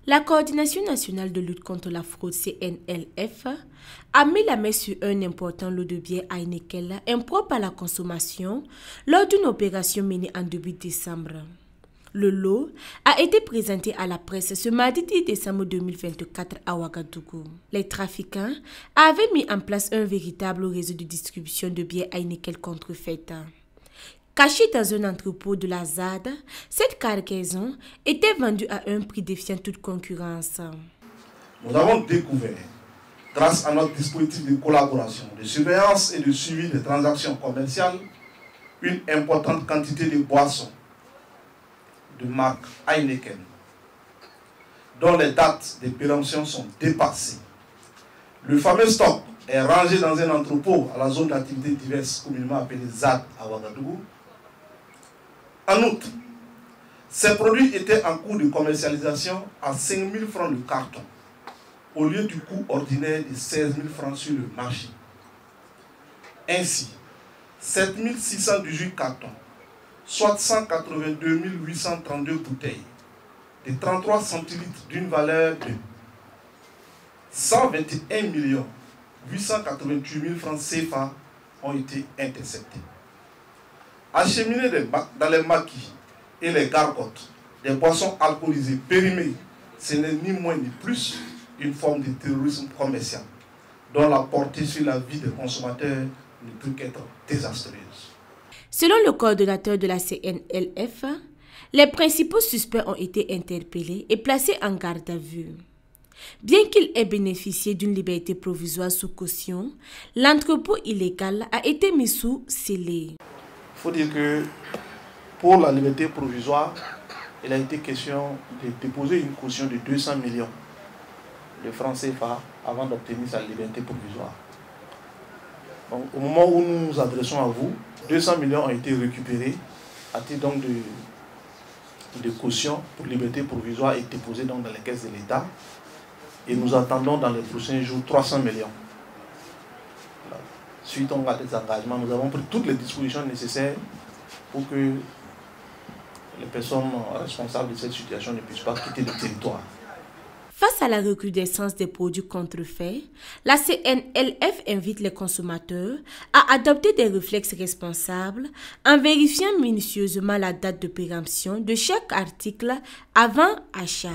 La Coordination nationale de lutte contre la fraude CNLF a mis la main sur un important lot de bières Heineken impropres à la consommation lors d'une opération menée en début décembre. Le lot a été présenté à la presse ce mardi 10 décembre 2024 à Ouagadougou. Les trafiquants avaient mis en place un véritable réseau de distribution de bières Heineken contrefaites. Cachée dans un entrepôt de la ZAD, cette cargaison était vendue à un prix défiant toute concurrence. Nous avons découvert, grâce à notre dispositif de collaboration, de surveillance et de suivi des transactions commerciales, une importante quantité de boissons de marque Heineken, dont les dates de péremption sont dépassées. Le fameux stock est rangé dans un entrepôt à la zone d'activité diverses communément appelée ZAD à Ouagadougou. En outre, ces produits étaient en cours de commercialisation à 5 000 francs le carton, au lieu du coût ordinaire de 16 000 francs sur le marché. Ainsi, 7 618 cartons, soit 182 832 bouteilles, de 33 centilitres d'une valeur de 121 888 000 francs CFA ont été interceptés. Acheminer dans les maquis et les gargotes des boissons alcoolisées périmées, ce n'est ni moins ni plus une forme de terrorisme commercial dont la portée sur la vie des consommateurs ne peut qu'être désastreuse. Selon le coordonnateur de la CNLF, les principaux suspects ont été interpellés et placés en garde à vue. Bien qu'il ait bénéficié d'une liberté provisoire sous caution, l'entrepôt illégal a été mis sous scellé. Il faut dire que pour la liberté provisoire, il a été question de déposer une caution de 200 millions de francs CFA avant d'obtenir sa liberté provisoire. Donc, au moment où nous nous adressons à vous, 200 millions ont été récupérés à titre donc de caution pour liberté provisoire et déposés donc dans les caisses de l'État. Et nous attendons dans les prochains jours 300 millions. Suite à des engagements, nous avons pris toutes les dispositions nécessaires pour que les personnes responsables de cette situation ne puissent pas quitter le territoire. Face à la recrudescence des produits contrefaits, la CNLF invite les consommateurs à adopter des réflexes responsables en vérifiant minutieusement la date de péremption de chaque article avant achat.